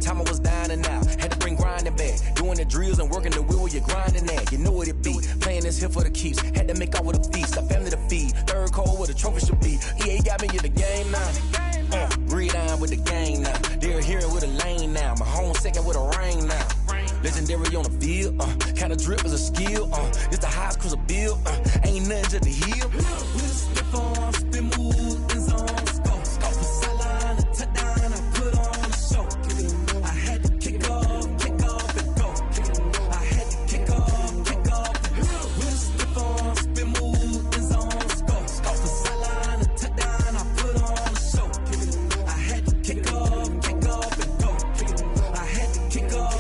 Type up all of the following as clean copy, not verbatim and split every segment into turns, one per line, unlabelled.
Time I was down and out, had to bring grinding back. Doing the drills and working the wheel where you're grinding at. You know what it be, playing this here for the keeps. Had to make out with a feast, a family to feed. Third cold where the trophy should be. EA got me in the game now. Read on with the gang now. They're hearing with a lane now. My home second with a ring now. Legendary on the field, kind of drip is a skill. It's the highest cruiser bill, ain't nothing just to heal. Spin on, spin move, in zone, scope. Scope for sideline, a touchdown, I put on a show. I had to kick off and go. I had to kick off and spin on, spin move, in zone, scope. Scope for sideline, a touchdown, I put on a show. I had to kick off and go. I had to kick off.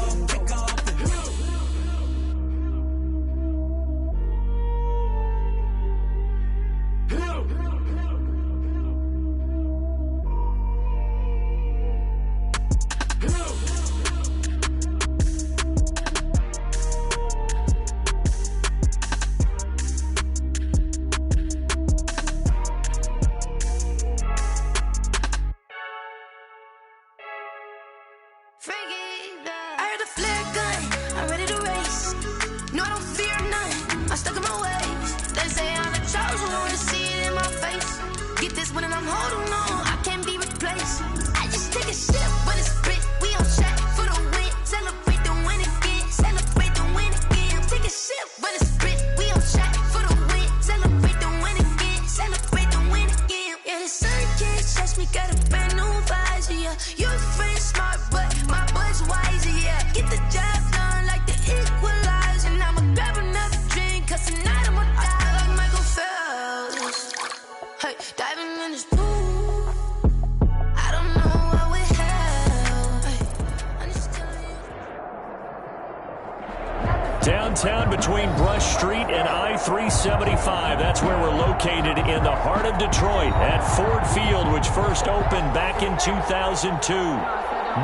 Downtown between Brush Street and I-375. That's where we're located in the heart of Detroit at Ford Field, which first opened back in 2002.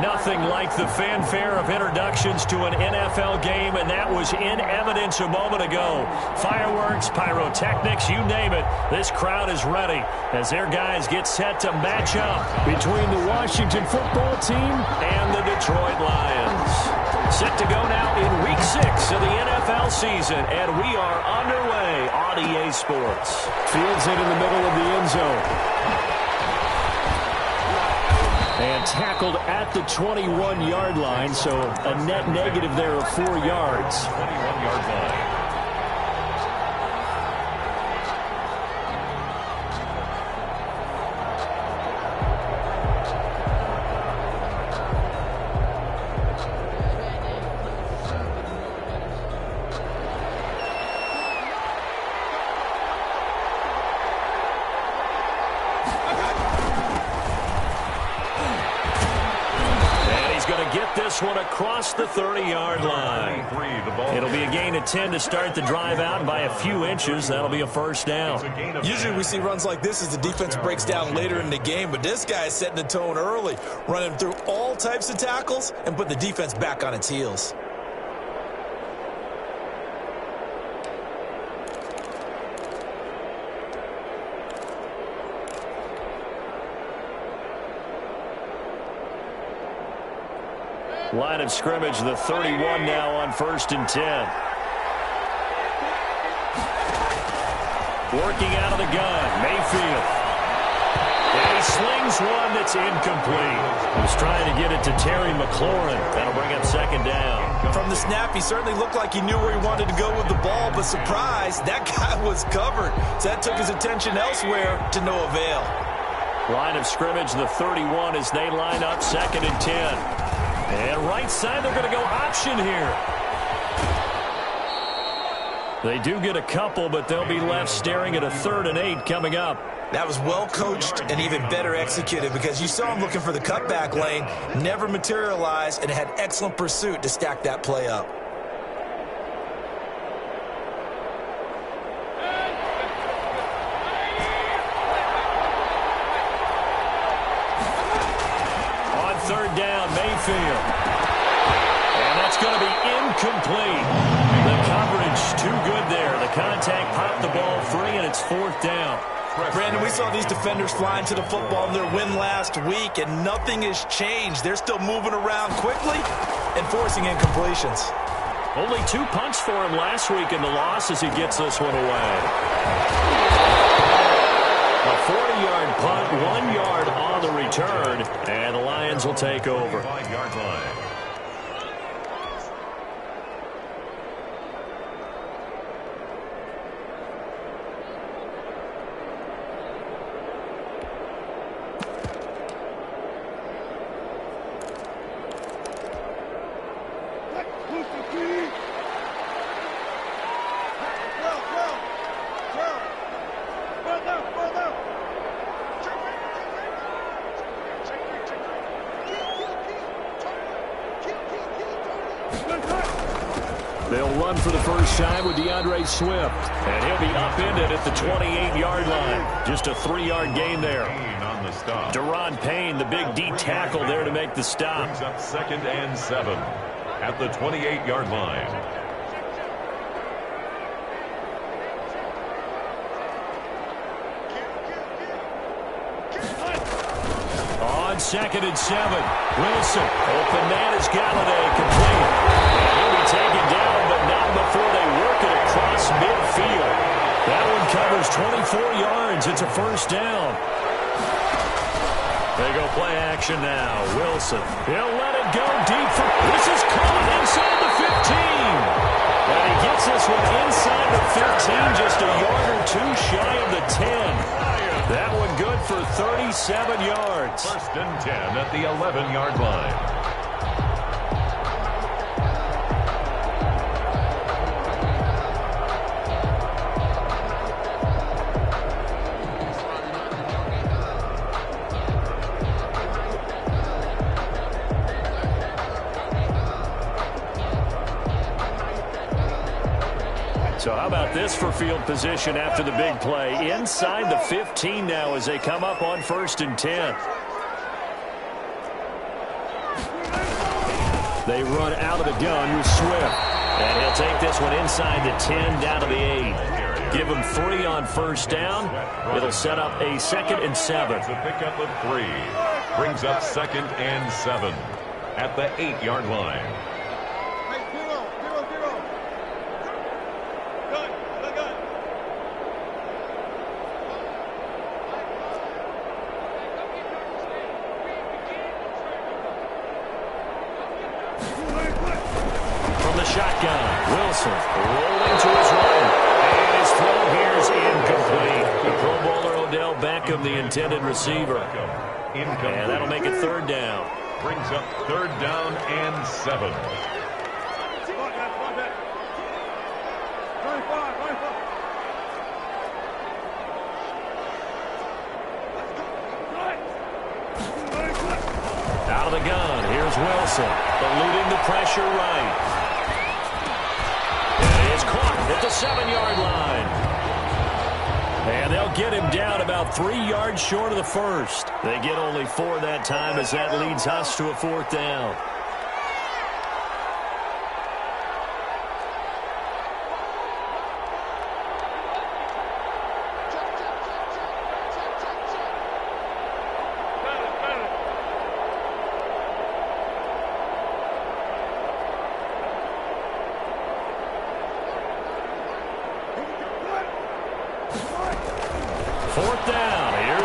Nothing like the fanfare of introductions to an NFL game, and that was in evidence a moment ago. Fireworks, pyrotechnics, you name it. This crowd is ready as their guys get set to match up between the Washington football team and the Detroit Lions. Set to go now in Week 6 of the NFL season, and we are underway on EA Sports. Fields it in the middle of the end zone. And tackled at the 21-yard line, so a net negative there of 4 yards. 21-yard line. One across the 30-yard line. It'll be a gain of 10 to start the drive out, and by a few inches, that'll be a first down.
Usually we see runs like this as the defense breaks down later in the game, but this guy is setting the tone early, running through all types of tackles and put the defense back on its heels.
Line of scrimmage, the 31 now on 1st and 10. Working out of the gun, Mayfield. And he slings one that's incomplete. He was trying to get it to Terry McLaurin. That'll bring up second down.
From the snap, he certainly looked like he knew where he wanted to go with the ball, but surprise, that guy was covered. So that took his attention elsewhere to no avail.
Line of scrimmage, the 31 as they line up 2nd and 10. And right side, they're going to go option here. They do get a couple, but they'll be left staring at a 3rd and 8 coming up.
That was well coached and even better executed because you saw him looking for the cutback lane, never materialized, and had excellent pursuit to stack that play up.
On 3rd down, Mayfield. And that's going to be incomplete. The coverage too good there. The contact popped the ball free, and it's 4th down.
Brandon, we saw these defenders flying to the football in their win last week, and nothing has changed. They're still moving around quickly and forcing incompletions.
Only 2 punts for him last week in the loss as he gets this one away. A 40-yard punt, 1 yard on the return, and the Lions will take over.
5-yard line.
They'll run for the first time with Swift, and he'll be upended at the 28-yard line. Just a 3-yard gain there.
On the stop.
Deron Payne, the big D tackle there to make the stop.
Brings up 2nd and 7 at the 28-yard line.
On 2nd and 7, Wilson, open man is Galladay, complete. And he'll be taken down, but not before they work it across midfield. That one covers 24 yards. It's a first down. They go play action now. Wilson, he'll let it go deep. This is caught inside the 15. And he gets this one inside the 15, just a yard or 2 shy of the 10. That one good for 37 yards.
1st and 10 at the 11-yard line.
So how about this for field position after the big play? Inside the 15 now as they come up on 1st and 10. They run out of the gun with Swift. And he'll take this one inside the 10 down to the 8. Give him 3 on first down. It'll set up a 2nd and 7.
It's a pickup of 3. Brings up 2nd and 7 at the 8-yard line.
Shotgun. Wilson rolling to his right. And his throw here is incomplete. The Pro Bowler Odell Beckham, the intended receiver. And that'll make it 3rd down.
Brings up 3rd down and 7.
Out of the gun. Here's Wilson. Eluding the pressure right. At the 7-yard line. And they'll get him down about 3 yards short of the first. They get only 4 that time as that leads us to a 4th down.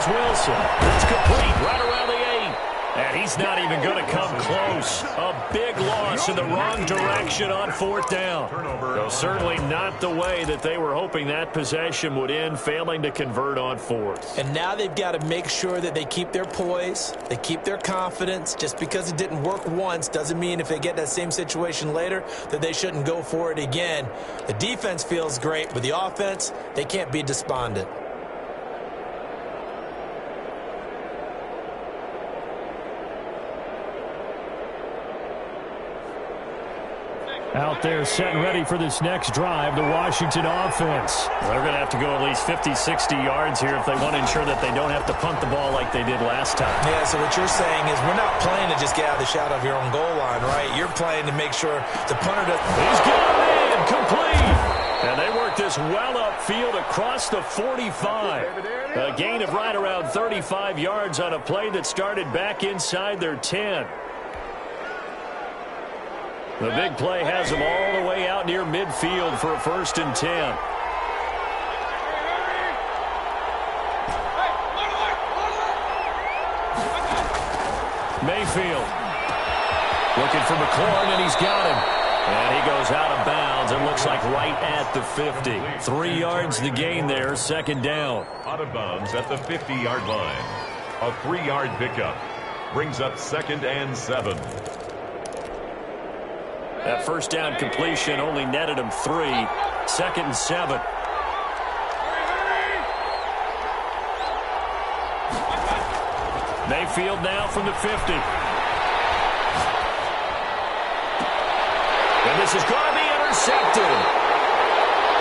Wilson. It's complete right around the 8. And he's not even going to come close. A big loss in the wrong direction on 4th down. Though certainly not the way that they were hoping that possession would end, failing to convert on 4th.
And now they've got to make sure that they keep their poise, they keep their confidence. Just because it didn't work once doesn't mean if they get that same situation later that they shouldn't go for it again. The defense feels great, but the offense, they can't be despondent.
Out there set and ready for this next drive, the Washington offense. They're going to have to go at least 50, 60 yards here if they want to ensure that they don't have to punt the ball like they did last time.
Yeah, so what you're saying is we're not playing to just get out of the shadow of your own goal line, right? You're playing to make sure the punter doesn't...
He's got it in, complete. And they work this well upfield across the 45. A gain of right around 35 yards on a play that started back inside their 10. The big play has them all the way out near midfield for a 1st and 10. Mayfield looking for McLaurin, and he's got him. And he goes out of bounds and looks like right at the 50. 3 yards the gain there, 2nd down.
Out of bounds at the 50-yard line. A 3-yard pickup brings up 2nd and 7.
That 1st down completion only netted him 3. 2nd and 7. Mayfield now from the 50. And this is going to be intercepted.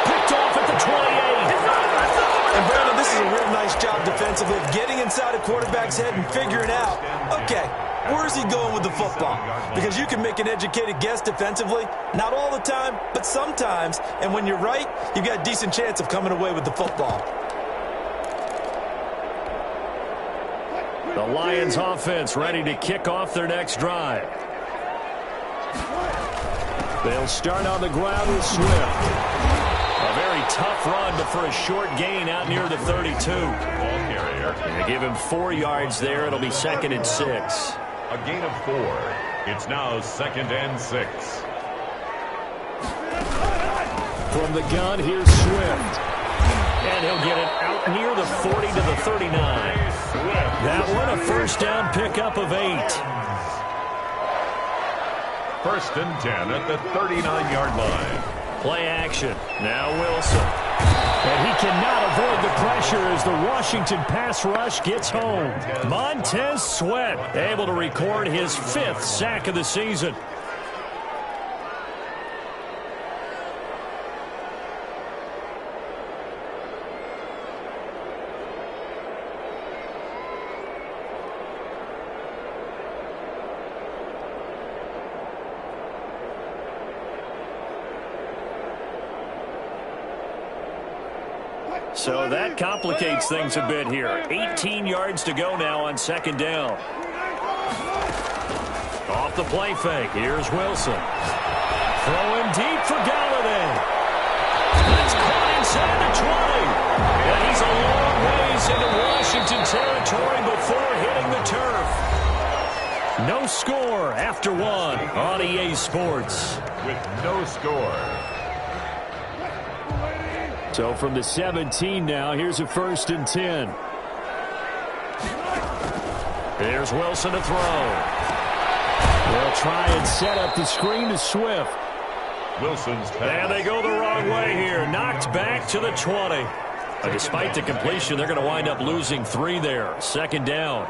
Picked off at the 28.
And Brandon, this is a real nice job defensively of getting inside a quarterback's head and figuring out, okay, where's he going with the football? Because you can make an educated guess defensively, not all the time, but sometimes. And when you're right, you've got a decent chance of coming away with the football.
The Lions offense ready to kick off their next drive. They'll start on the ground with Swift. A very tough run, but for a short gain out near the 32.
Ball carrier.
They give him 4 yards there. It'll be 2nd and 6.
A gain of 4. It's now 2nd and 6.
From the gun, here's Swift. And he'll get it out near the 40 to the 39. That one a 1st down pickup of 8.
1st and 10 at the 39-yard line.
Play action. Now Wilson. And he cannot avoid the pressure as the Washington pass rush gets home. Montez Sweat able to record his 5th sack of the season. So that complicates things a bit here. 18 yards to go now on 2nd down. Off the play fake. Here's Wilson. Throwing deep for Galladay. That's caught inside the 20. And he's a long ways into Washington territory before hitting the turf. No score after 1 on EA Sports.
With no score.
So from the 17 now, here's a 1st and 10. Here's Wilson to throw. They'll try and set up the screen to Swift.
Wilson's pass.
And they go the wrong way here. Knocked back to the 20. Despite the completion, they're going to wind up losing 3 there. 2nd down.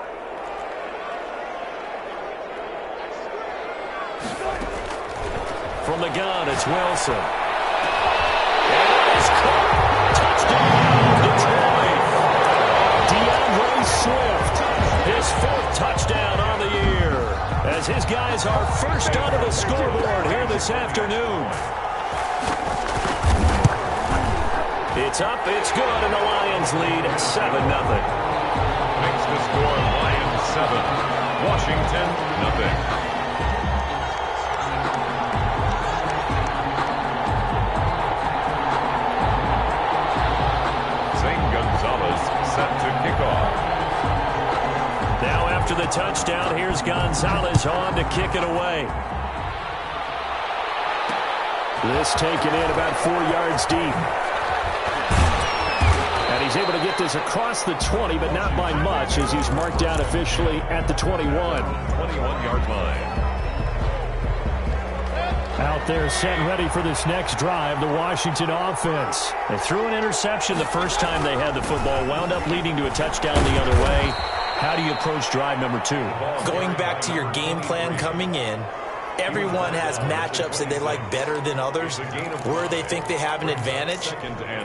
From the gun, it's Wilson. Swift, his 4th touchdown on the year, as his guys are first onto the scoreboard here this afternoon. It's up, it's good, and the Lions lead 7-0.
Makes the score Lions 7, Washington 0. Set to kick off.
Now after the touchdown, here's Gonzalez on to kick it away. This taken in about 4 yards deep. And he's able to get this across the 20, but not by much, as he's marked down officially at the 21.
21-yard line.
Out there set and ready for this next drive, the Washington offense. They threw an interception the first time they had the football, wound up leading to a touchdown the other way. How do you approach drive number 2?
Going back to your game plan coming in, everyone has matchups that they like better than others. Where they think they have an advantage,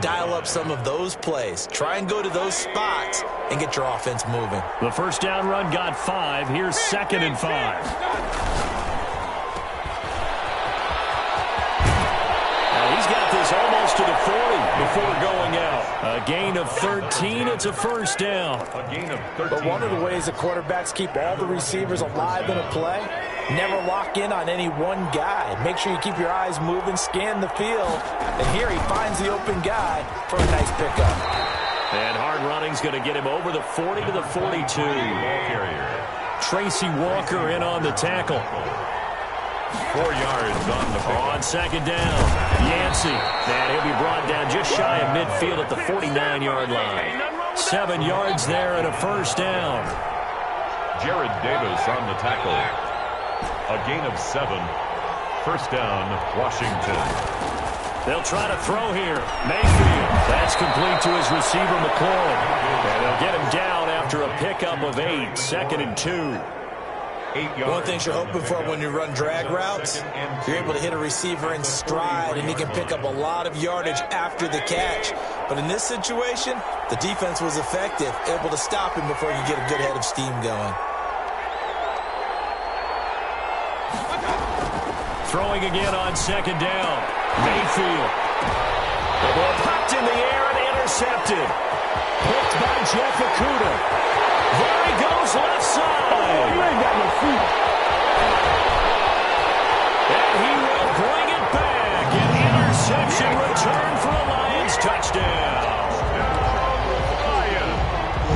dial up some of those plays. Try and go to those spots and get your offense moving.
The 1st down run got 5. Here's 2nd and 5. He's got this almost to the A gain of 13. It's a first down.
A gain of 13.
But one of the ways the quarterbacks keep all the receivers alive in a play, never lock in on any one guy. Make sure you keep your eyes moving, scan the field. And here he finds the open guy for a nice pickup.
And hard running's going to get him over the 40 to the 42.
Ball carrier.
Tracy Walker in on the tackle.
4 yards on the pick.
On second down, Yancey. And he'll be brought down just shy of midfield at the 49-yard line. 7 yards there and a first down.
Jared Davis on the tackle. A gain of 7. First down, Washington.
They'll try to throw here. Mayfield. That's complete to his receiver, McLaurin. And they'll get him down after a pickup of 8. 2nd and 2.
8 yards.
One thing you're hoping for when you run drag routes, you're able to hit a receiver in stride, and he can pick up a lot of yardage after the catch. But in this situation, the defense was effective, able to stop him before he could get a good head of steam going.
Throwing again on second down. Mayfield. The ball popped in the air and intercepted. Picked by Jeff Okudah. There he goes left side.
You ain't got no feet.
And he will bring it back. An interception return for a Lions touchdown.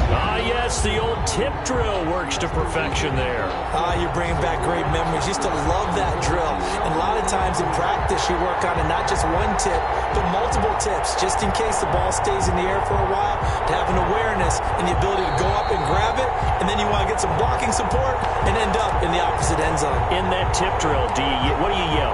Ah, yes, the old tip drill works to perfection there.
You're bringing back great memories. Used to love that drill. And a lot of times in practice, you work on it, not just one tip, but multiple tips, just in case the ball stays in the air for a while, to have an awareness and the ability to go up and grab it, and then you want to get some blocking support and end up in the opposite end zone.
In that tip drill, what do you yell?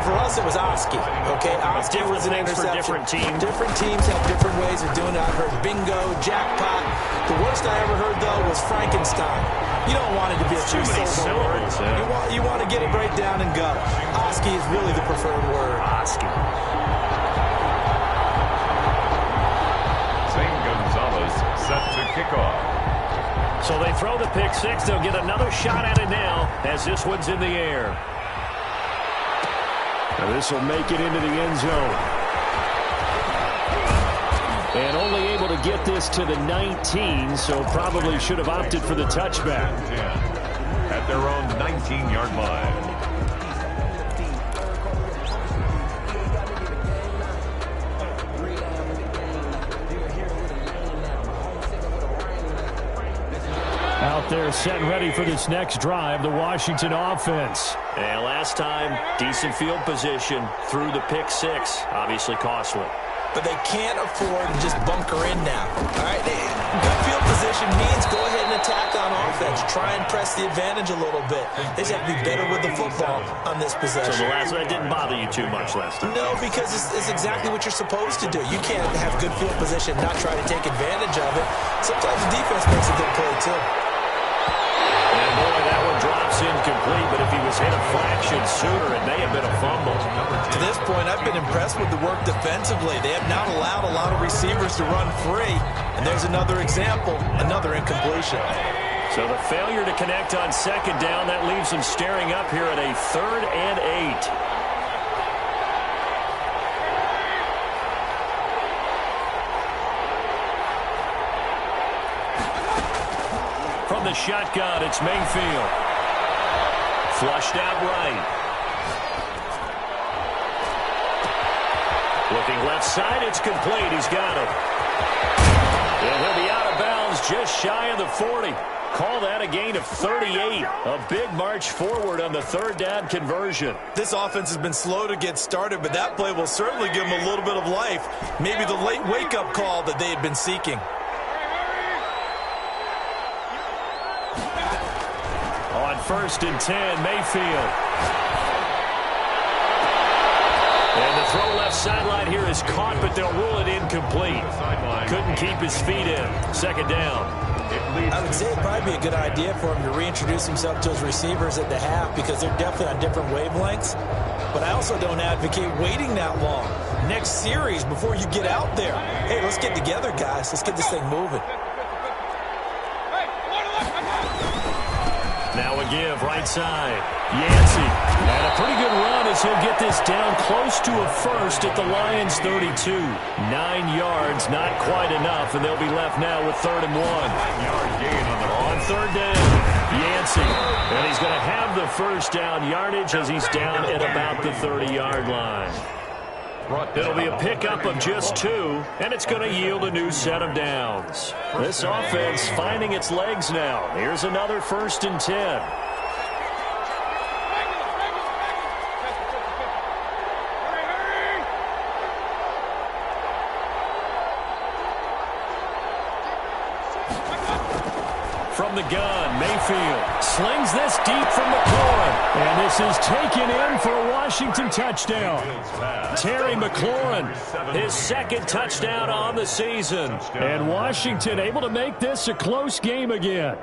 For us, it was Oski. Okay, Oski was an
things for
interception.
different teams.
Different teams have different ways of doing it. I've heard bingo, jackpot. The worst I ever heard, though, was Frankenstein. You don't want it to be a
Too many syllables. Yeah.
You want to get it right down and go. Oski is really the preferred word.
Oski.
Zane Gonzalez set to kick off.
So they throw the pick six. They'll get another shot at it now as this one's in the air. Now this will make it into the end zone. And only able to get this to the 19, so probably should have opted for the touchback.
At their own 19-yard line.
Out there set and ready for this next drive, the Washington offense. And last time, decent field position through the pick six. Obviously costly.
But they can't afford to just bunker in now. All right, good field position means go ahead and attack on offense. Try and press the advantage a little bit. They just have to be better with the football on this possession.
So the last one didn't bother you too much last time?
No, because it's exactly what you're supposed to do. You can't have good field position and not try to take advantage of it. Sometimes the defense makes a good play, too.
And boy, that one drops incomplete, but if he was hit a fraction sooner, it may have been a fumble.
To this point, I've been impressed with the work defensively. They have not allowed a lot of receivers to run free. And there's another example, another incompletion.
So the failure to connect on second down, that leaves them staring up here at a 3rd and 8. From the shotgun, it's Mayfield. Flushed out right. Looking left side, it's complete. He's got it. And he'll be out of bounds just shy of the 40. Call that a gain of 38. A big march forward on the 3rd down conversion.
This offense has been slow to get started, but that play will certainly give them a little bit of life. Maybe the late wake-up call that they had been seeking.
On 1st and 10, Mayfield. And the throw left sideline here is caught, but they'll rule it incomplete. Couldn't keep his feet in. 2nd down.
I would say it'd probably be a good idea for him to reintroduce himself to his receivers at the half because they're definitely on different wavelengths. But I also don't advocate waiting that long. Next series, before you get out there, hey, let's get together, guys. Let's get this thing moving.
Now a give, right side. Yancey. And a pretty good run as he'll get this down close to a first at the Lions' 32. 9 yards, not quite enough, and they'll be left now with 3rd and 1.
9-yard gain on
3rd down, Yancey. And he's going to have the first down yardage as he's down at about the 30-yard line. It'll be a pickup of just 2, and it's going to yield a new set of downs. This offense finding its legs now. Here's another 1st and 10. From the gun, Mayfield slings this deep from McLaurin. And this is taken in for a Washington touchdown. Terry McLaurin, his 2nd touchdown on the season. And Washington able to make this a close game again.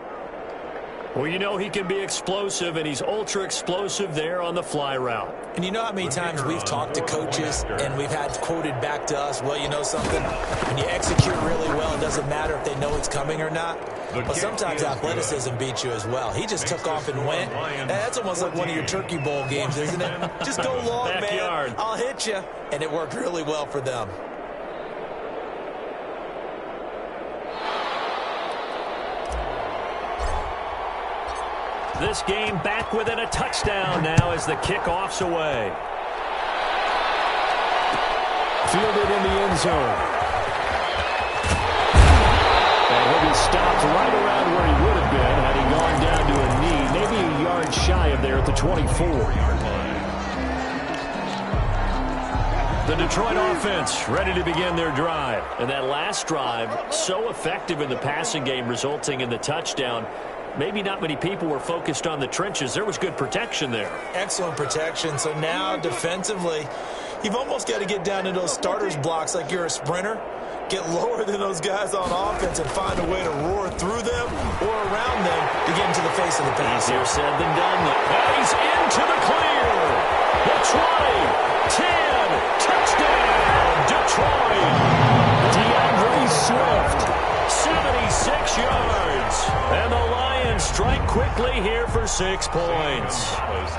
Well, you know he can be explosive, and he's ultra-explosive there on the fly route.
And you know how many times we've talked to coaches and we've had quoted back to us, well, you know something? When you execute really well, it doesn't matter if they know it's coming or not. But sometimes athleticism beats you as well. He just took off and went. That's almost like one of your Turkey Bowl games, isn't it? Just go long,
Backyard.
man. I'll hit you. And it worked really well for them.
This game back within a touchdown now as the kickoff's away. Fielded in the end zone. And he'll be stopped right around where he would have been had he gone down to a knee, maybe a yard shy of there at the 24-yard line. The Detroit offense ready to begin their drive. And that last drive, so effective in the passing game, resulting in the touchdown. Maybe not many people were focused on the trenches. There was good protection there.
Excellent protection. So now defensively, you've almost got to get down to those starters blocks like you're a sprinter. Get lower than those guys on offense and find a way to roar through them or around them to get into the face of the pass.
Easier said than done. Now he's into the clear. The 20, 10, touchdown, Detroit. DeAndre Swift, 76 yards. And the Lions strike quickly here for 6 points.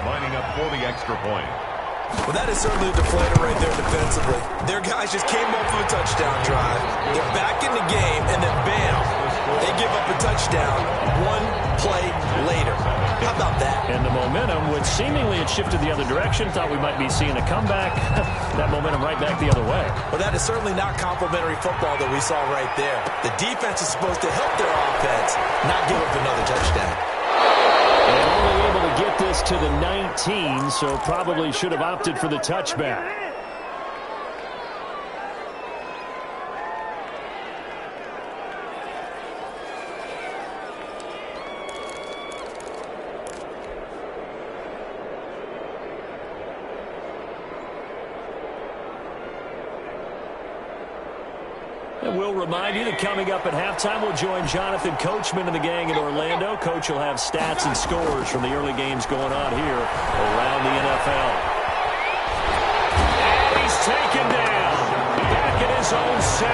lining up for the extra point.
Well, that is certainly a deflator right there defensively. Their guys just came off of a touchdown drive. They're back in the game, and then bam, they give up a touchdown 1 play later. How about that?
And the momentum, which seemingly had shifted the other direction, thought we might be seeing a comeback. That momentum right back the other way.
Well, that is certainly not complimentary football that we saw right there. The defense is supposed to help their offense, not give up another touchdown.
And only able to get this to the 19, so probably should have opted for the touchback. And we'll remind you that coming up at halftime, we'll join Jonathan Coachman and the gang in Orlando. Coach will have stats and scores from the early games going on here around the NFL. And he's taken down. Back at his own 7.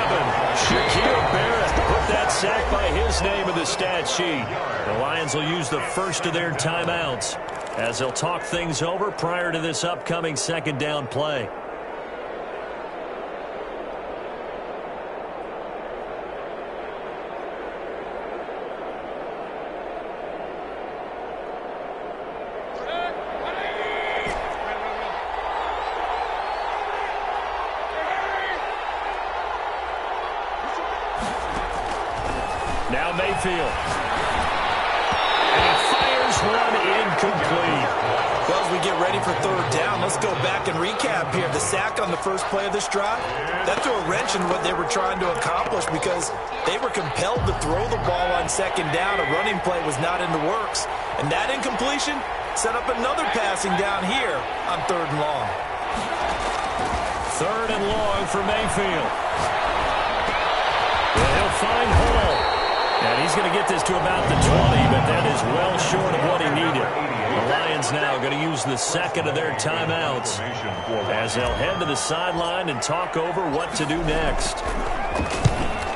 Shaquille Barrett put that sack by his name in the stat sheet. The Lions will use the first of their timeouts as they'll talk things over prior to this upcoming second down play. Now Mayfield. And he fires one incomplete.
Well, as we get ready for third down, let's go back and recap here. The sack on the first play of this drive, that threw a wrench in what they were trying to accomplish because they were compelled to throw the ball on second down. A running play was not in the works. And that incompletion set up another passing down here on third and long.
Third and long for Mayfield. And he'll find Hall. And he's going to get this to about the 20, but that is well short of what he needed. The Lions now going to use the second of their timeouts as they'll head to the sideline and talk over what to do next.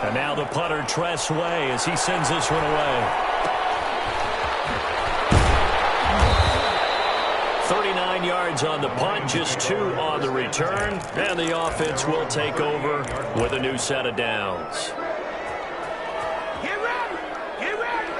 And now the punter, Tress Way, as he sends this one away. 49 yards on the punt, just 2 on the return, and the offense will take over with a new set of downs.
Get ready! Get ready!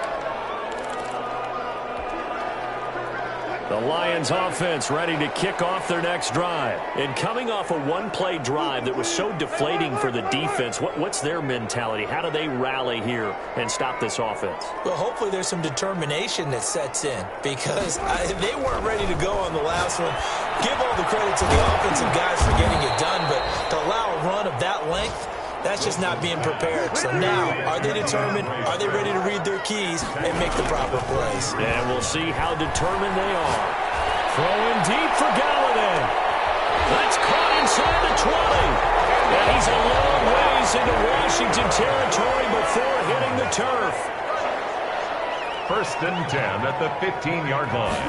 The Lions offense ready to kick off their next drive. And coming off a one-play drive that was so deflating for the defense, what's their mentality? How do they rally here and stop this offense?
Well, hopefully there's some determination that sets in because they weren't ready to go on the last one. Give all the credit to the offensive guys for getting it done, but to allow a run of that length, that's just not being prepared. So now, are they determined? Are they ready to read their keys and make the proper plays?
And we'll see how determined they are. Throwing deep for Galladay. That's caught inside the 20. And he's a long ways into Washington territory before hitting the turf.
1st and 10 at the 15-yard line.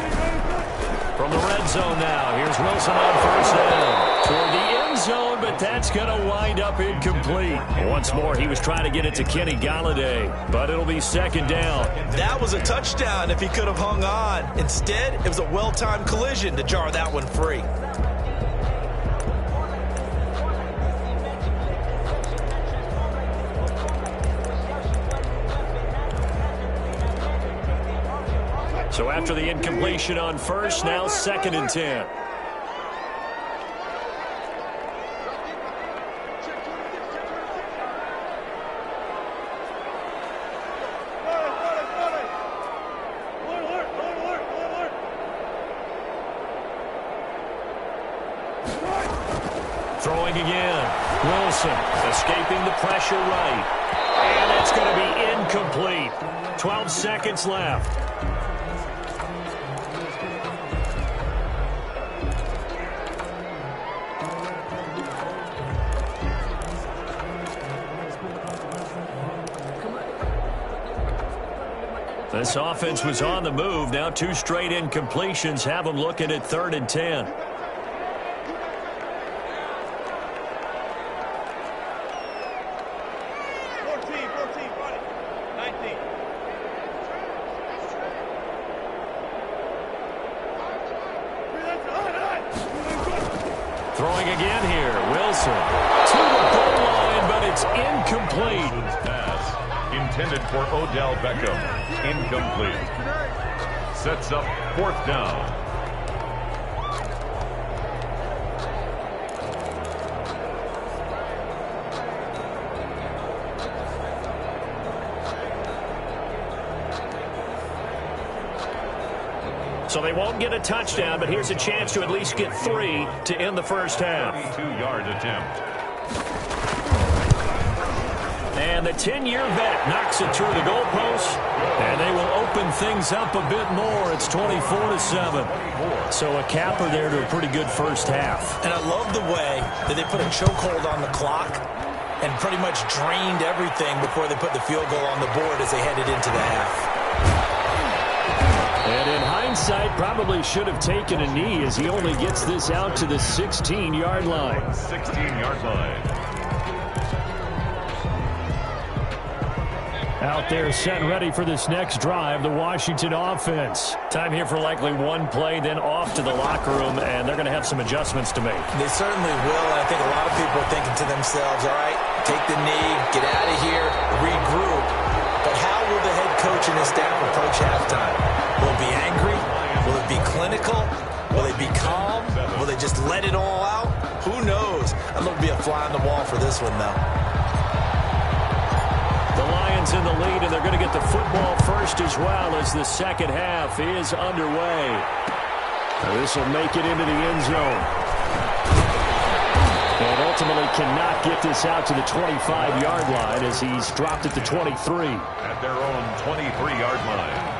From the red zone now, here's Wilson on 1st down. Toward the end zone, but that's going to wind up incomplete. Once more, he was trying to get it to Kenny Galladay, but it'll be 2nd down.
That was a touchdown if he could have hung on. Instead, it was a well-timed collision to jar that one free.
So after the incompletion on 1st, now 2nd and 10. Throwing again. Wilson escaping the pressure right. And it's going to be incomplete. 12 seconds left. This offense was on the move. Now 2 straight incompletions have them looking at 3rd and 10.
14, 19.
Throwing again here. Wilson to the goal line, but it's incomplete.
Pass intended for Odell Beckham. Incomplete. Sets up 4th down.
So they won't get a touchdown, but here's a chance to at least get 3 to end the first half.
32-yard attempt.
And the 10-year vet knocks it through the goalpost, and they will open things up a bit more. It's 24-7. So a capper there to a pretty good first half.
And I love the way that they put a chokehold on the clock and pretty much drained everything before they put the field goal on the board as they headed into the half.
And in hindsight, probably should have taken a knee as he only gets this out to the 16-yard line.
16-yard line.
Out there set ready for this next drive, the Washington offense. Time here for likely one play, then off to the locker room, and they're going to have some adjustments to make.
They certainly will, and I think a lot of people are thinking to themselves, all right, take the knee, get out of here, regroup. But how will the head coach and his staff approach halftime? Will it be angry? Will it be clinical? Will they be calm? Will they just let it all out? Who knows? I'd love to be a fly on the wall for this one, though.
The Lions in the lead, and they're going to get the football first as well as the second half is underway. This will make it into the end zone. And ultimately cannot get this out to the 25-yard line as he's dropped at the 23.
At their own 23-yard line.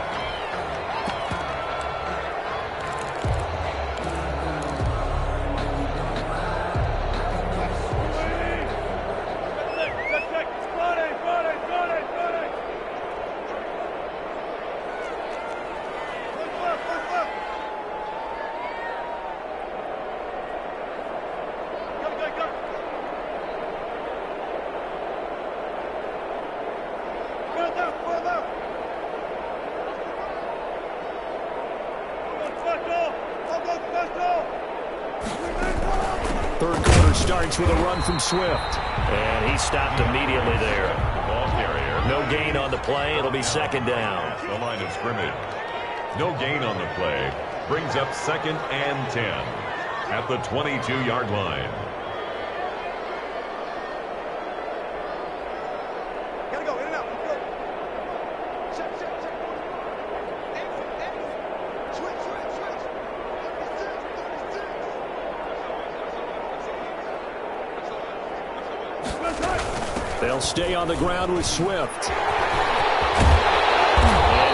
Third quarter starts with a run from Swift. And he stopped immediately there.
Ball carrier.
No gain on the play. It'll be second down.
The line of scrimmage. No gain on the play. Brings up 2nd and 10 at the 22-yard line.
Gotta go, in and out. Check. Switch.
They'll stay on the ground with Swift. And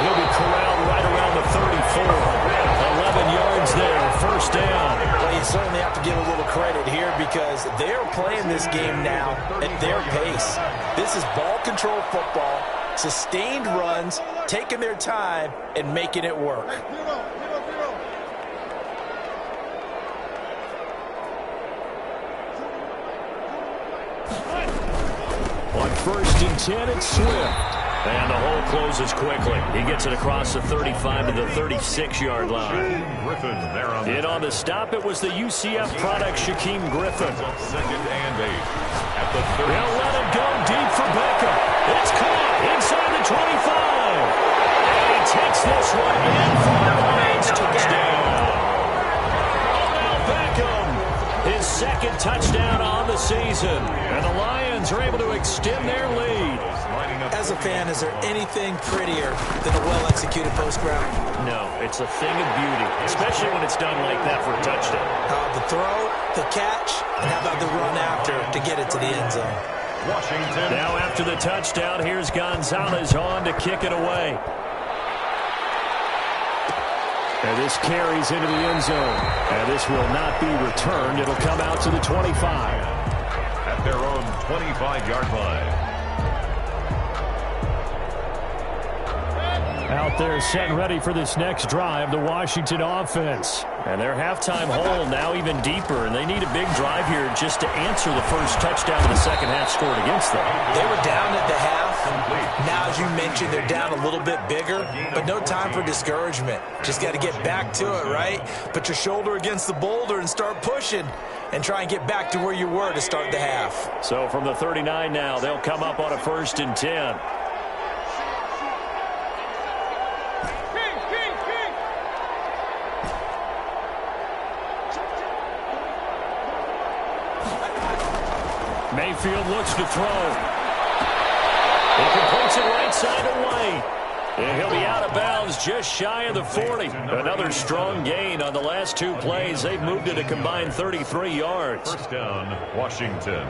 he'll be corralled right around the 34. 11 yards there, first down.
Well, you certainly have to give a little credit here because they're playing this game now at their pace. This is ball control football, sustained runs, taking their time, and making it work.
On 1st and 10, it's Swift. And the hole closes quickly. He gets it across the 35 to the 36-yard line.
Griffin there on the
In on the stop, it was the UCF product, Shaquem Griffin.
2nd and 8 at the 30.
They'll let it go deep for Beckham. It's caught inside the 25. And he takes this one in for the Lions touchdown. Odell Beckham, his 2nd touchdown on the season. And the Lions are able to extend their lead.
As a fan, is there anything prettier than a well-executed post route?
No, it's a thing of beauty, especially when it's done like that for a touchdown.
The throw, the catch, and how about the run after to get it to the end zone?
Washington.
Now after the touchdown, here's Gonzalez on to kick it away. And this carries into the end zone. And this will not be returned. It'll come out to the 25.
At their own 25-yard line.
Out there set and ready for this next drive, the Washington offense. And their halftime hole now even deeper, and they need a big drive here just to answer the first touchdown of the second half scored against them.
They were down at the half. Now, as you mentioned, they're down a little bit bigger, but no time for discouragement. Just got to get back to it, right? Put your shoulder against the boulder and start pushing and try and get back to where you were to start the half.
So from the 39 now, they'll come up on a 1st and 10. Mayfield looks to throw. He completes it right side away. And he'll be out of bounds just shy of the 40. Another strong gain on the last 2 plays. They've moved it a combined 33 yards.
First down, Washington.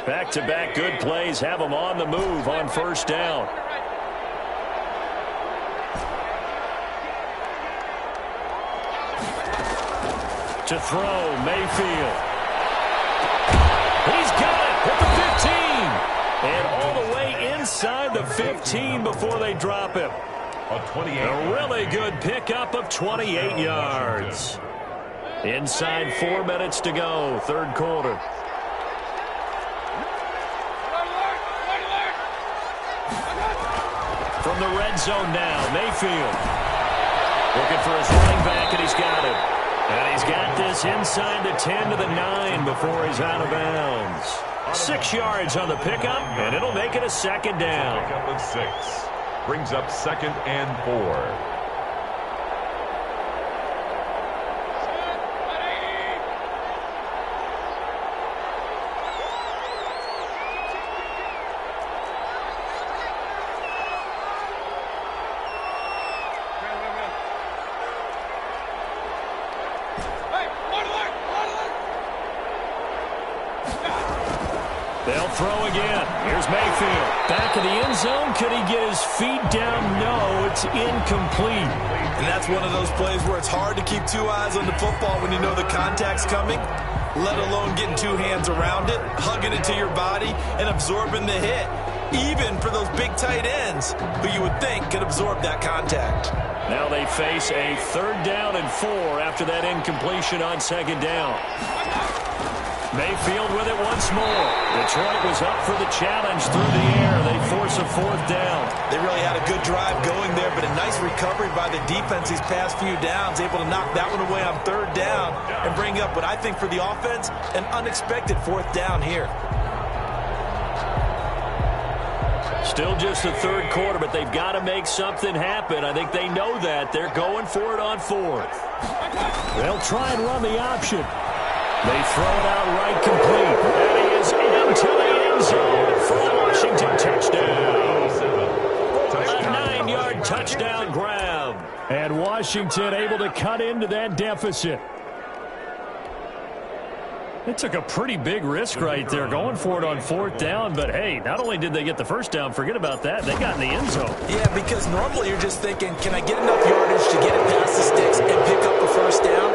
Back-to-back good plays have them on the move on first down. To throw, Mayfield. He's got it at the 15. And all the way inside the 15 before they drop him.
A 28.
A really good pickup of 28 yards. Inside 4 minutes to go, third quarter. From the red zone now, Mayfield. Looking for his running back, and he's got it. And he's got this inside the 10 to the 9 before he's out of bounds. 6 yards on the pickup, and it'll make it a second down.
Pickup of 6. Brings up 2nd and 4.
They'll throw again. Here's Mayfield. Back in the end zone. Could he get his feet down? No, it's incomplete.
And that's one of those plays where it's hard to keep 2 eyes on the football when you know the contact's coming, let alone getting 2 hands around it, hugging it to your body, and absorbing the hit, even for those big tight ends who you would think could absorb that contact.
Now they face a 3rd down and 4 after that incompletion on 2nd down. Mayfield with it once more. Detroit was up for the challenge through the air. They force a fourth down.
They really had a good drive going there, but a nice recovery by the defense these past few downs, able to knock that one away on third down and bring up what I think for the offense, an unexpected fourth down here.
Still just the third quarter, but they've got to make something happen. I think they know that. They're going for it on fourth. They'll try and run the option. They throw it out right complete. And he is into the end zone for a Washington touchdown. A 9-yard touchdown grab. And Washington able to cut into that deficit. They took a pretty big risk right there going for it on fourth down. But, hey, not only did they get the first down, forget about that, they got in the end zone.
Yeah, because normally you're just thinking, can I get enough yardage to get it past the sticks and pick up the first down?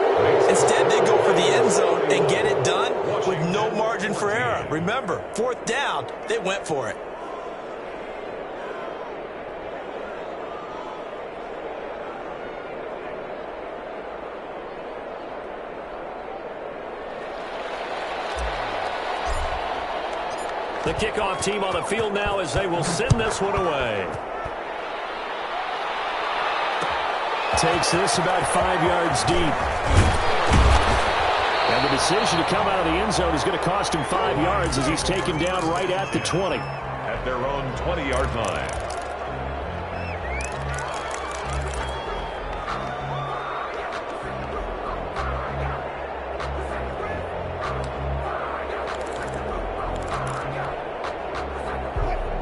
Instead, they go for the end zone and get it done with no margin for error. Remember, fourth down, they went for it.
The kickoff team on the field now as they will send this one away. Takes this about 5 yards deep. And the decision to come out of the end zone is going to cost him 5 yards as he's taken down right at the 20.
At their own 20-yard line.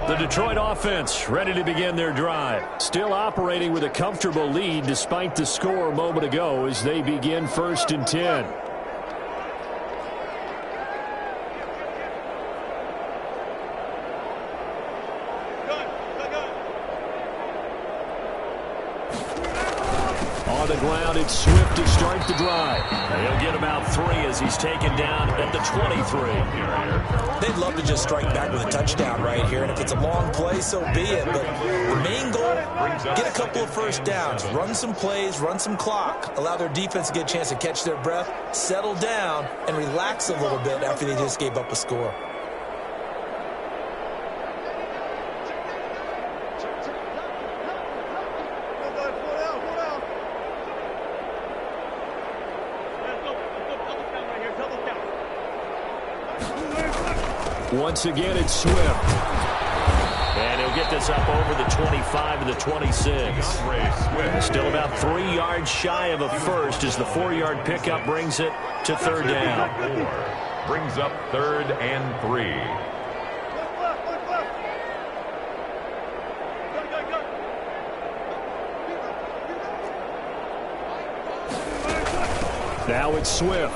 The Detroit offense ready to begin their drive. Still operating with a comfortable lead despite the score a moment ago as they begin 1st and 10. On the ground, it's Swift to start the drive. He'll get about 3 as he's taken down at the 23.
They'd love to just strike back with a touchdown right here, and if it's a long play, so be it. But the main goal, get a couple of first downs, run some plays, run some clock, allow their defense to get a chance to catch their breath, settle down, and relax a little bit after they just gave up a score.
Once again, it's Swift. And he'll get this up over the 25 to the 26. Still about 3 yards shy of a first as the 4-yard pickup brings it to third down.
Brings up 3rd and 3.
Now it's Swift.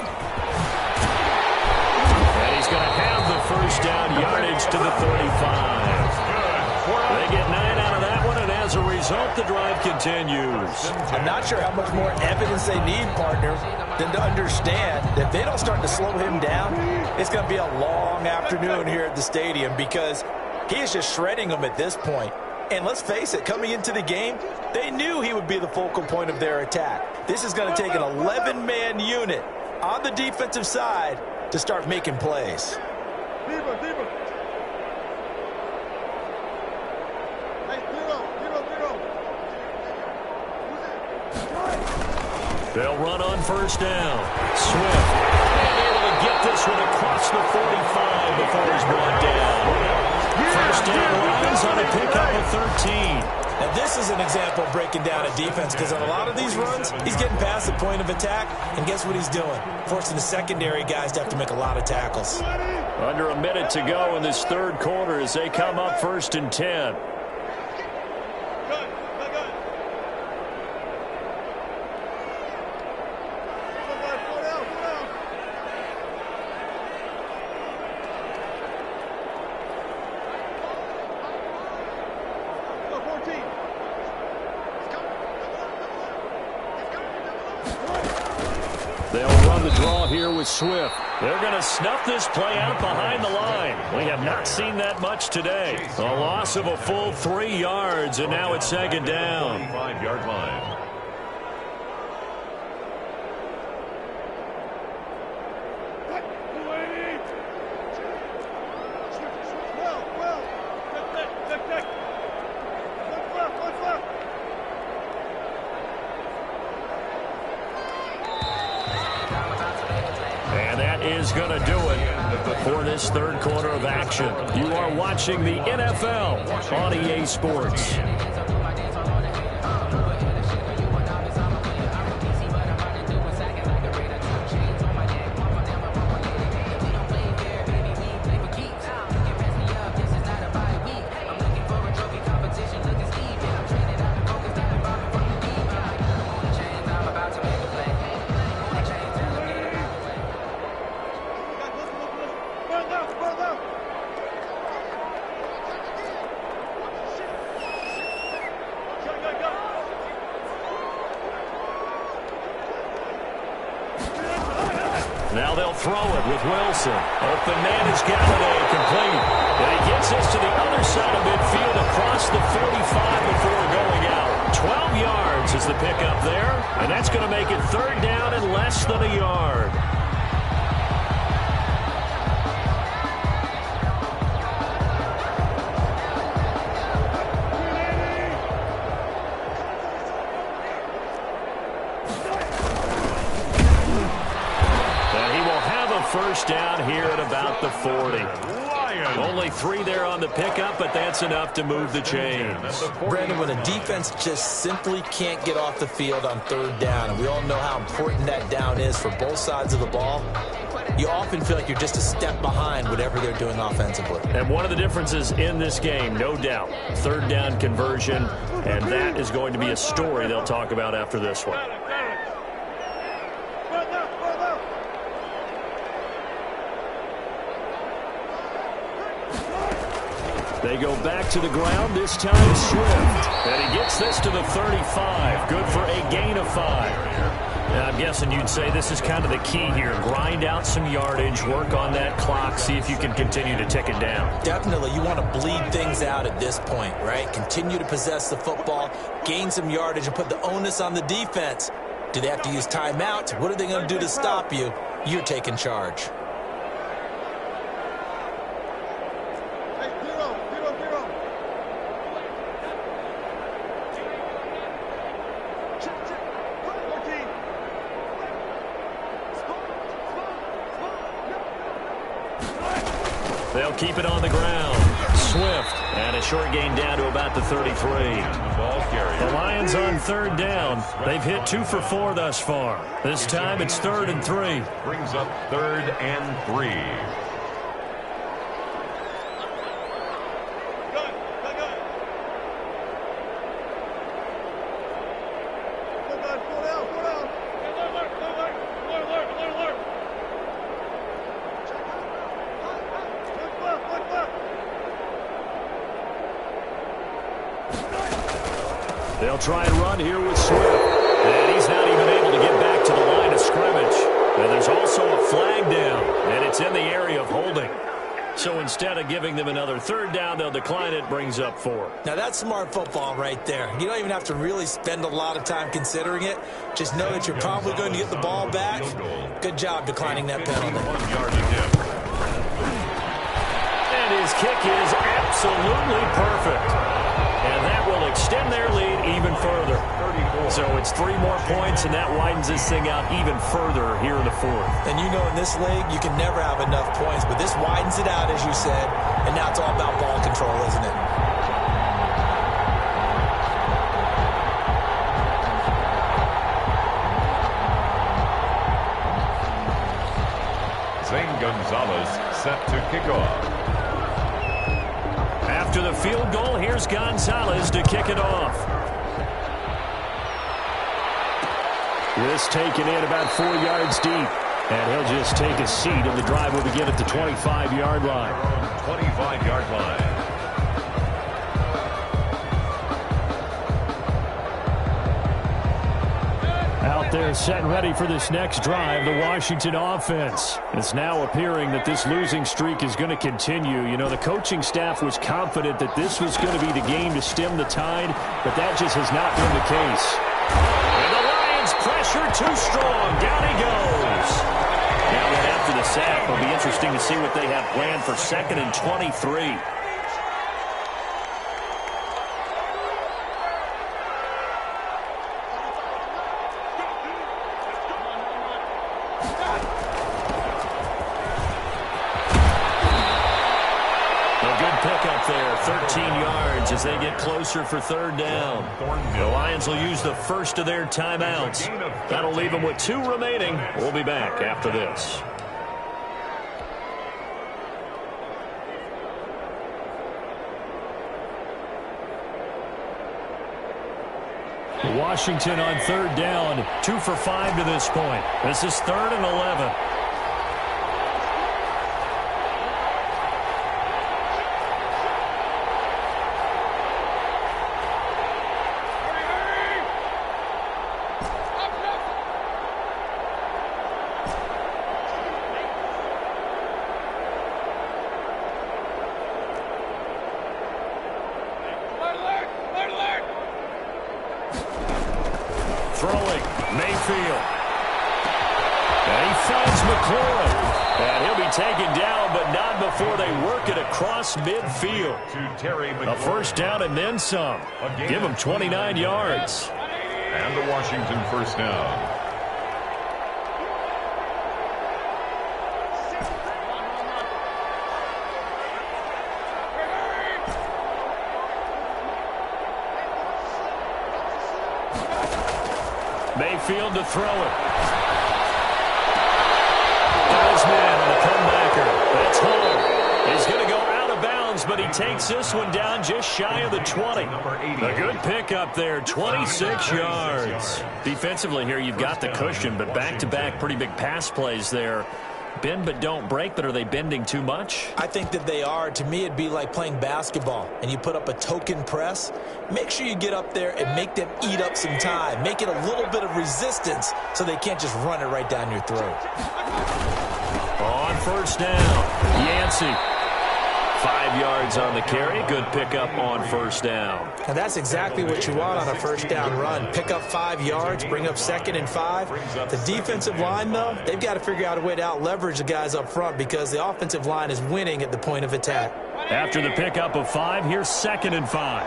And he's going to have the first down yardage to the 35. They get 9 out of that one, and as a result, the drive continues.
I'm not sure how much more evidence they need, partner, than to understand that if they don't start to slow him down, it's going to be a long afternoon here at the stadium because he is just shredding them at this point. And let's face it, coming into the game, they knew he would be the focal point of their attack. This is going to take an 11-man unit on the defensive side to start making plays.
Deeper.
They'll run on first down. Swift. And able to get this one across the 45 before he's brought down. First down runs on a pickup of 13.
Now this is an example of breaking down a defense because on a lot of these runs, he's getting past the point of attack, and guess what he's doing? Forcing the secondary guys to have to make a lot of tackles.
Under a minute to go in this third quarter as they come up 1st and 10. They'll run the draw here with Swift. They're going to snuff this play out behind the line. We have not seen that much today. A loss of a full 3 yards, and now it's 2nd down.
5-yard line.
that is going to do it for this third quarter of action. You are watching the NFL on EA Sports. Now they'll throw it with Wilson. Open man is Galladay, complete. And he gets this to the other side of midfield across the 45 before going out. 12 yards is the pickup there, and that's going to make it third down and less than a yard. First down here at about the 40. Only 3 there on the pickup, but that's enough to move the chains.
Brandon, when a defense just simply can't get off the field on third down, and we all know how important that down is for both sides of the ball, you often feel like you're just a step behind whatever they're doing offensively.
And one of the differences in this game, no doubt, third down conversion, and that is going to be a story they'll talk about after this one. They go back to the ground, this time Swift. And he gets this to the 35. Good for a gain of 5. And I'm guessing you'd say this is kind of the key here. Grind out some yardage, work on that clock, see if you can continue to tick it down.
Definitely, you want to bleed things out at this point, right? Continue to possess the football, gain some yardage, and put the onus on the defense. Do they have to use timeouts? What are they going to do to stop you? You're taking charge.
They'll keep it on the ground. Swift, and a short gain down to about the 33. The Lions on third down. They've hit 2 for 4 thus far. This time it's 3rd and 3.
Brings up 3rd and 3.
They'll try and run here with Swift. And he's not even able to get back to the line of scrimmage. And there's also a flag down, and it's in the area of holding. So instead of giving them another third down, they'll decline it, brings up 4.
Now that's smart football right there. You don't even have to really spend a lot of time considering it. Just know that you're probably going to get the ball back. Good job declining that penalty.
And his kick is absolutely perfect. And that will extend their lead even further. So it's 3 more points, and that widens this thing out even further here in the 4th.
And you know in this league, you can never have enough points, but this widens it out, as you said, and now it's all about ball control, isn't it?
Zane Gonzalez set to kick off.
After the field goal, here's Gonzalez to kick it off. This taken in about 4 yards deep. And he'll just take a seat, and the drive will begin at the 25-yard line.
25-yard line.
Out there set and ready for this next drive, the Washington offense. It's now appearing that this losing streak is going to continue. You know, the coaching staff was confident that this was going to be the game to stem the tide, but that just has not been the case. And the Lions pressure too strong. Down he goes. Now that after the sack, it'll be interesting to see what they have planned for 2nd and 23. as they get closer for third down. The Lions will use the first of their timeouts. That'll leave them with 2 remaining. We'll be back after this. Washington on third down, 2 for 5 to this point. This is 3rd and 11. Throwing, Mayfield. And he finds McLaurin. And he'll be taken down, but not before they work it across midfield. A first down and then some. Give him 29 yards.
And the Washington first down.
Mayfield to throw it. Got his man on the comebacker. That's home. He's going to go out of bounds, but he takes this one down just shy of the 20. A good pickup there, 26 yards. Defensively here, you've got the cushion, but back-to-back pretty big pass plays there. Bend but don't break, but are they bending too much?
I think that they are. To me, it'd be like playing basketball, and you put up a token press. Make sure you get up there and make them eat up some time. Make it a little bit of resistance so they can't just run it right down your throat.
On first down, Yancey. 5 yards on the carry. Good pickup on first down.
And that's exactly what you want on a first down run. Pick up 5 yards, bring up 2nd and 5. The defensive line, though, they've got to figure out a way to out-leverage the guys up front because the offensive line is winning at the point of attack.
After the pickup of 5, here's 2nd and 5.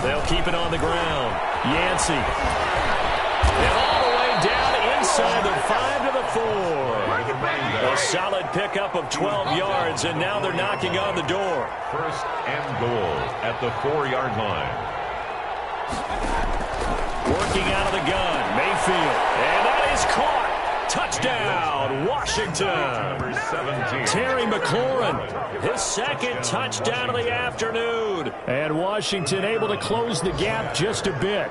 They'll keep it on the ground. Yancey. And all the way down inside the 5 to the 4. A solid pickup of 12 yards, and now they're knocking on the door.
First and goal at the 4-yard line.
Working out of the gun, Mayfield. And that is caught. Touchdown, Washington.
Number 17.
Terry McLaurin, his 2nd touchdown of the afternoon. And Washington able to close the gap just a bit.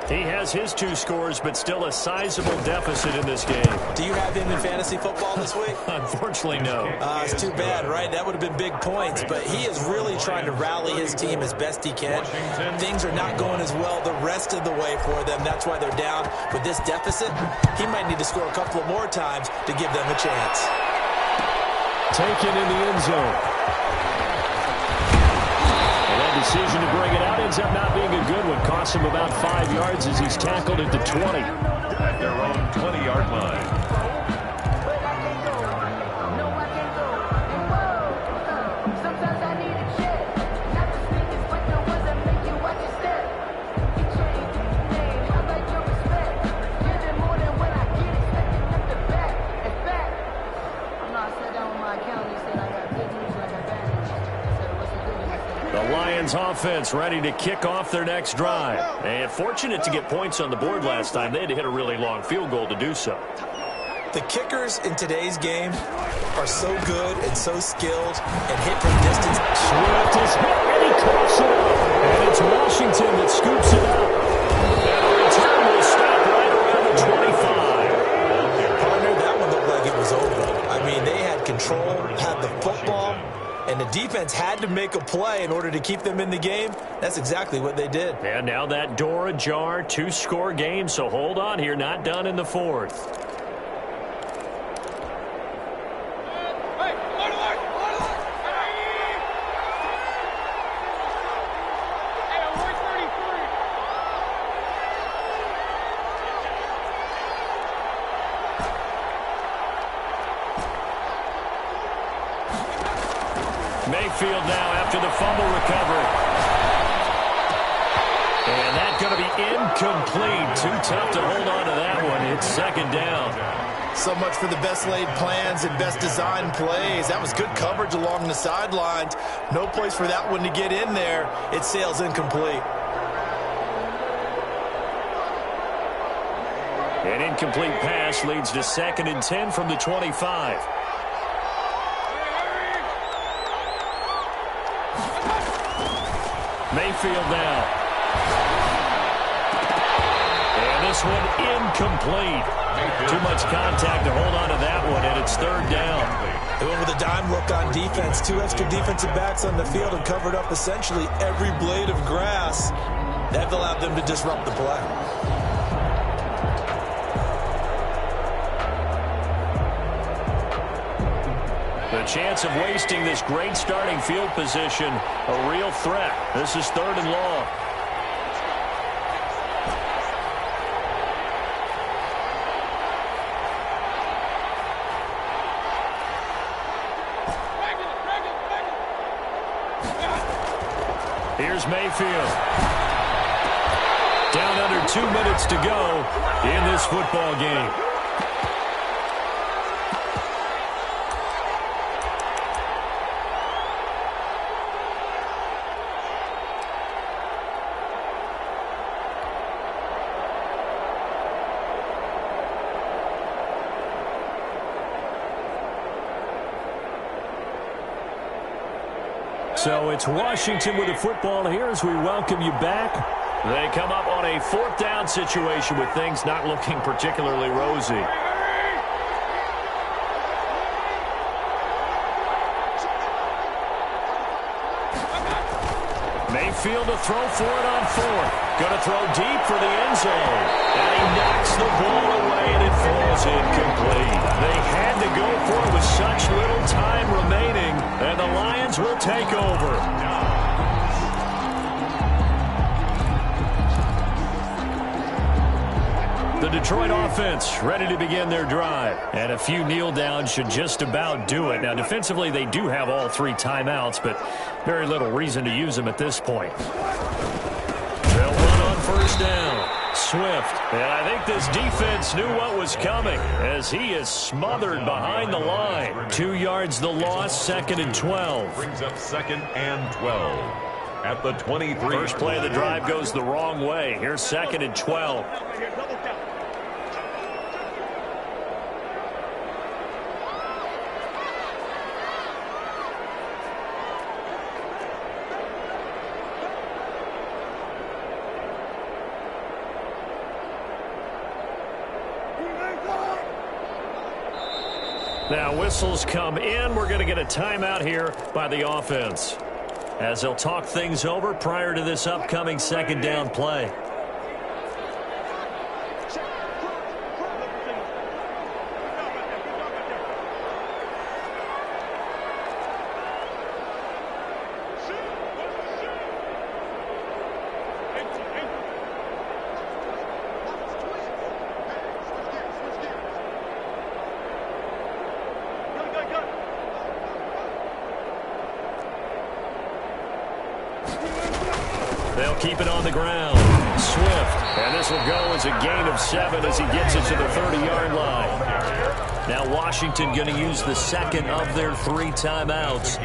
He has his 2 scores, but still a sizable deficit in this game.
Do you have him in fantasy football this week?
Unfortunately, no.
It's too bad, right? That would have been big points, but he is really trying to rally his team as best he can. Things are not going as well the rest of the way for them. That's why they're down. With this deficit, he might need to score a couple of more times to give them a chance.
Taken in the end zone. Decision to bring it out ends up not being a good one. Costs him about 5 yards as he's tackled at the 20.
At their own 20-yard line.
Offense ready to kick off their next drive. And fortunate to get points on the board last time. They had to hit a really long field goal to do so.
The kickers in today's game are so good and so skilled and hit from distance.
Swift is hit and he coughs it up. And it's Washington that scoops it up. And the return will stop right around the 25.
Partner, that one looked like it was over. I mean, they had control, had the football, and the defense had to make a play in order to keep them in the game. That's exactly what they did.
And now that door ajar, 2-score game, so hold on here, not done in the 4th. Mayfield now after the fumble recovery. And that's going to be incomplete. Too tough to hold on to that one. It's 2nd down.
So much for the best laid plans and best designed plays. That was good coverage along the sidelines. No place for that one to get in there. It sails incomplete.
An incomplete pass leads to 2nd and 10 from the 25. Mayfield now. And this one incomplete. Too much contact to hold on to that one, and it's 3rd down.
They went with a dime look on defense. 2 extra defensive backs on the field and covered up essentially every blade of grass. That allowed them to disrupt the play.
The chance of wasting this great starting field position, a real threat. This is 3rd and long. Here's Mayfield. Down under 2 minutes to go in this football game. So it's Washington with the football here as we welcome you back. They come up on a 4th down situation with things not looking particularly rosy. Mayfield to throw for it on 4th. Going to throw deep for the end zone. And he knocks the ball away and it falls incomplete. They had to go for it with such little time remaining. And the Lions will take over. The Detroit offense ready to begin their drive. And a few kneel downs should just about do it. Now, defensively, they do have all 3 timeouts, but very little reason to use them at this point. They'll run on 1st down. Swift. And I think this defense knew what was coming as he is smothered behind the line. 2 yards the loss, 2nd and 12.
Brings up 2nd and 12 at the 23.
First play of the drive goes the wrong way. Here's 2nd and 12. Now whistles come in. We're going to get a timeout here by the offense as they'll talk things over prior to this upcoming 2nd down play. They'll keep it on the ground. Swift. And this will go as a gain of 7 as he gets it to the 30-yard line. Now Washington going to use the 2nd of their 3 timeouts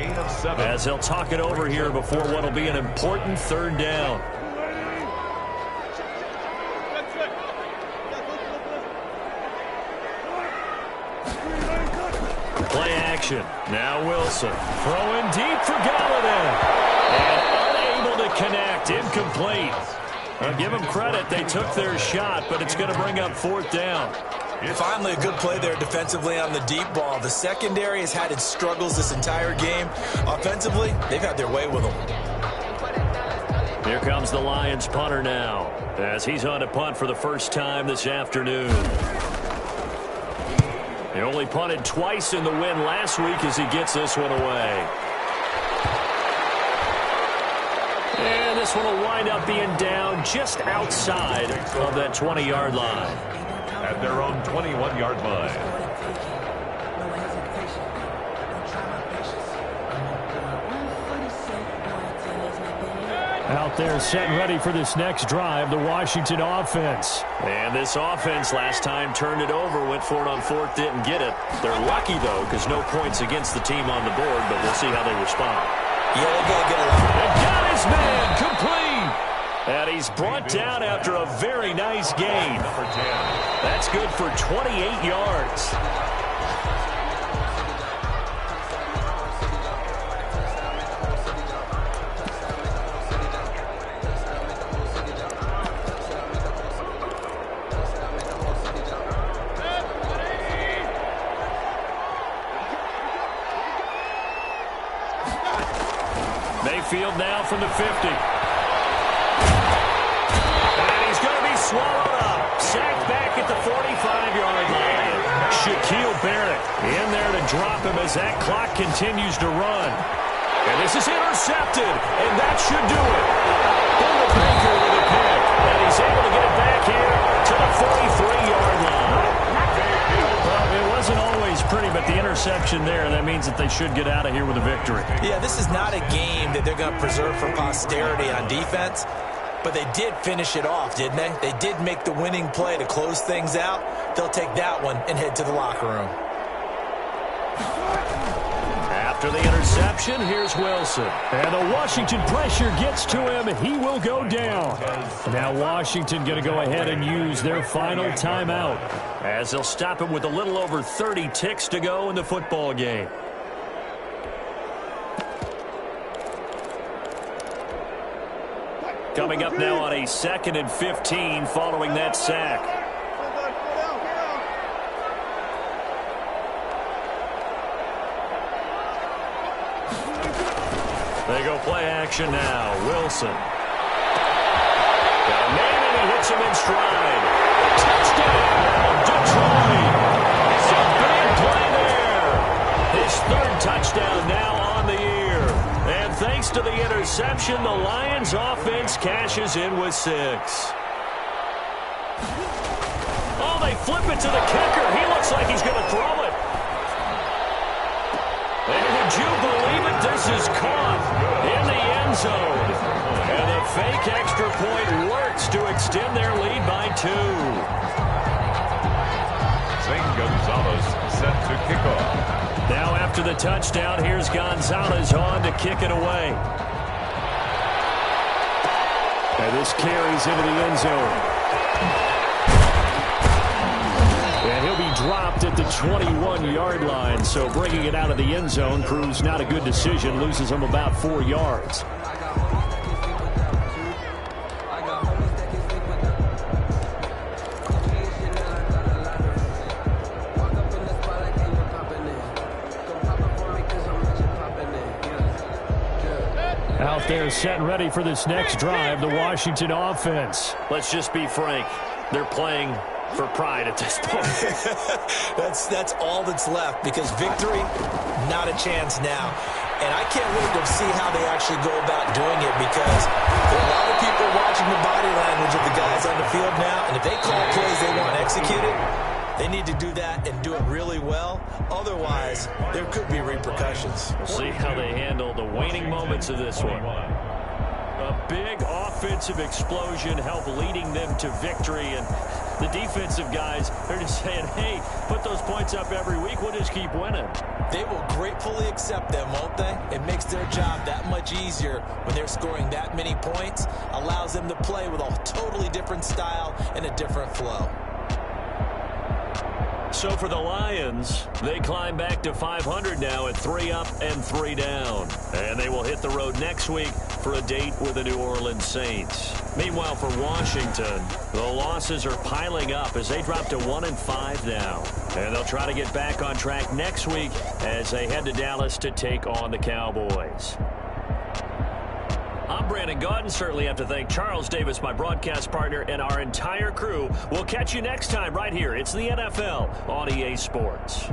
as they'll talk it over here before what will be an important 3rd down. Play action. Now Wilson. Throwing deep for Galladay. And unable to connect. Incomplete. Give them credit. They took their shot, but it's going to bring up 4th down.
Finally, a good play there defensively on the deep ball. The secondary has had its struggles this entire game. Offensively, they've had their way with them.
Here comes the Lions punter now as he's on to punt for the first time this afternoon. He only punted twice in the win last week as he gets this one away. And this one will wind up being down just outside of that 20-yard line.
At their own 21-yard line.
Out there setting ready for this next drive, the Washington offense. And this offense last time turned it over, went for it on fourth, didn't get it. They're lucky, though, because no points against the team on the board, but we'll see how they respond.
Yeah, they're going to get a lot.
And got his man complete. And he's brought down after a very nice gain. That's good for 28 yards. Mayfield now from the 50. And he's going to be swallowed up. Sacked back at the 45-yard line. Shaquille Barrett in there to drop him as that clock continues to run. And this is intercepted, and that should do it. Boomer Baker with a pick, and he's able to get it back here to the 43-yard line. Well, it wasn't always pretty, but the interception there, that means that they should get out of here with a victory.
Yeah, this is not a game that they're going to preserve for posterity on defense, but they did finish it off, didn't they? They did make the winning play to close things out. They'll take that one and head to the locker room.
After the interception, here's Wilson. And the Washington pressure gets to him. He will go down. Now Washington going to go ahead and use their final timeout as they'll stop him with a little over 30 ticks to go in the football game. Coming up now on a 2nd and 15 following that sack. They go play action now. Wilson. Got a man and he hits him in stride. Touchdown, Detroit. It's a big play there. His 3rd touchdown now on the year. And thanks to the interception, the Lions offense cashes in with 6. Oh, they flip it to the kicker. He looks like he's going to throw it. And would you believe it? This is caught in the end zone. And the fake extra point works to extend their lead by 2.
Zane Gonzalez set to kick off.
Now after the touchdown, here's Gonzalez on to kick it away. And this carries into the end zone. And he'll be dropped at the 21-yard line, so bringing it out of the end zone proves not a good decision, loses him about 4 yards. Out there setting ready for this next drive, the Washington offense. Let's just be frank, they're playing for pride at this point.
That's all that's left, because victory, not a chance now. And I can't wait to see how they actually go about doing it, because there are a lot of people watching the body language of the guys on the field now, and if they call plays they want executed, they need to do that and do it really well. Otherwise, there could be repercussions.
We'll see how they handle the waning moments of this one. A big offensive explosion helped leading them to victory, and the defensive guys, they're just saying, hey, put those points up every week, we'll just keep winning.
They will gratefully accept them, won't they? It makes their job that much easier when they're scoring that many points, allows them to play with a totally different style and a different flow.
So for the Lions, they climb back to 500 now at 3 up and 3 down. And they will hit the road next week for a date with the New Orleans Saints. Meanwhile, for Washington, the losses are piling up as they drop to 1-5 now. And they'll try to get back on track next week as they head to Dallas to take on the Cowboys. I'm Brandon Gaudin. Certainly have to thank Charles Davis, my broadcast partner, and our entire crew. We'll catch you next time right here. It's the NFL on EA Sports.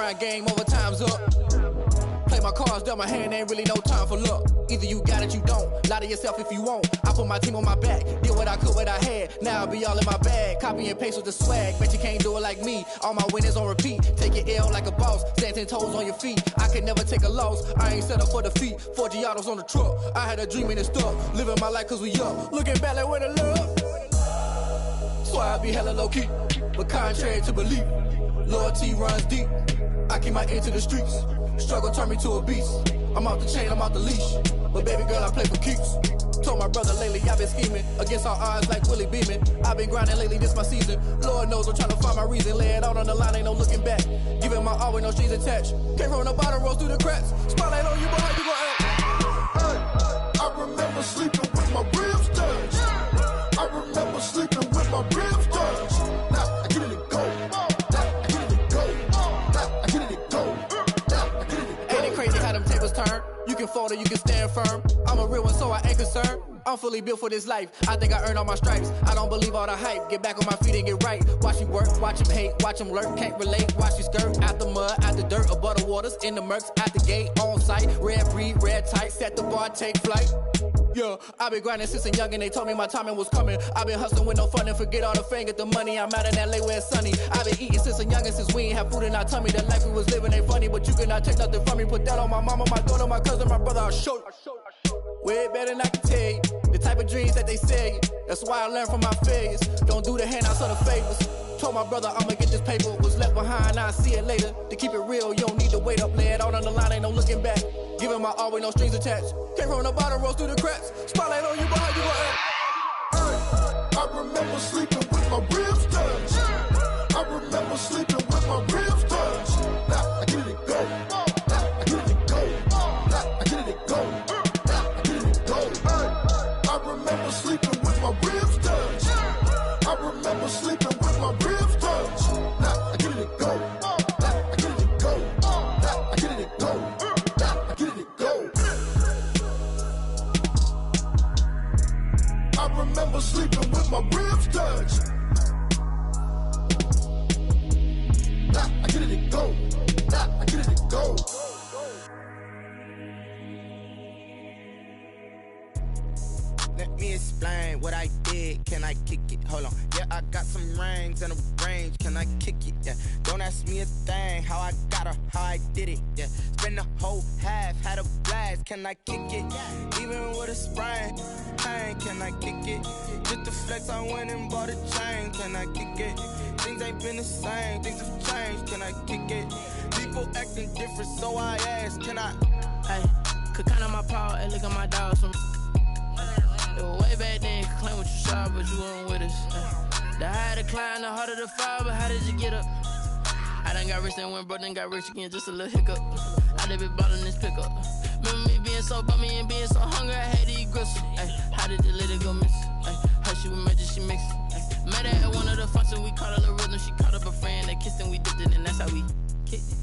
grind game, overtime's up. Play my cards, dealt my hand, ain't really no time for luck. Either you got it, you don't. Lie to yourself if you won't. I put my team on my back, did what I could, what I had. Now I'll be all in my bag, copy and paste with the swag. Bet you can't do it like me. All my winners on repeat. Take your L like a boss, stand 10 toes on your feet. I can never take a loss, I ain't set up for defeat. 4 Giottos on the truck, I had a dream and it stuck. Living my life cause we up, looking back like where the love. So I be hella low key, but contrary to belief, loyalty runs deep. I keep my ear to the streets. Struggle turned me to a beast. I'm off the chain, I'm off the leash. But baby girl, I play for keeps. Told my brother lately, I've been scheming against all odds like Willie Beeman. I've been grinding lately, this my season. Lord knows I'm trying to find my reason. Lay it out on the line, ain't no looking back. Giving my all with no strings attached. Came from the bottom, rose through the cracks. Spotlight on you, boy, how you gon' act?
I remember sleeping with my ribs touched. I remember sleeping with my ribs touched. Now I get it to go. Now I get it to go. Now I get it to go.
Ain't it crazy how them tables turn? You can fold or you can stand firm. I'm a real one, so I ain't concerned. I'm fully built for this life. I think I earned all my stripes. I don't believe all the hype. Get back on my feet and get right. Watch you work, watch him hate, watch him lurk. Can't relate, watch you skirt. Out the mud, out the dirt, above the waters, in the murks, out the gate, on site. Red breed, red tight, set the bar, take flight. Yeah, I've been grinding since a youngin', they told me my timing was coming. I've been hustling with no fun and forget all the fame, get the money. I'm out in LA where it's sunny. I've been eating since a youngin', since we ain't have food in our tummy. The life we was living ain't funny, but you cannot take nothing from me. Put that on my mama, my daughter, my cousin, my brother, I'll show you. Way better than I can tell you. The type of dreams that they sell you. That's why I learned from my failures. Don't do the handouts or the favors. Told my brother I'ma get this paper. Was left behind, I'll see it later. To keep it real, you don't need to wait up. Lay it out on the line, ain't no looking back. Giving my all with no strings attached. Came from the bottom, rose through the cracks. Spotlight on you, boy, how you gon' act?
I remember sleeping with my ribs touched. I remember sleeping with my ribs touched. Now I get it to go. Now I get it to go. Now I get it to go. Now I get it to go. I remember sleeping with my ribs touched. I remember sleeping with my ribs touched. Now I get it to go. Now I get it to go. Now I get it to go. Now I get it to go. I remember sleeping with my ribs touched. Now I get it to go. Now I get it to go.
Let me explain what I did. Can I kick it? Hold on. Yeah, I got some rings and a range. Can I kick it? Yeah. Don't ask me a thing. How I got her, how I did it. Yeah. Spend the whole half, had a blast. Can I kick it? Even with a sprain. Pain, can I kick it? Just to flex, I went and bought a chain. Can I kick it? Things ain't been the same. Things have changed. Can I kick it? People acting different, so I ask. Can I?
Hey, could count on my power and look at my dogs from. It was way back then, could claim what you saw, but you weren't with us. The higher the climb, the harder the fall, but how did you get up? I done got rich and went broke, then got rich again, just a little hiccup. I done been bottling this pickup. Remember me being so bummy and being so hungry, I had to eat gristle. Ay, how did the lady go miss? Ay, her she was magic, she mixed. Met her at one of the functions, we caught her little rhythm, she caught up a friend, they kissed and we dipped it, and that's how we kicked it.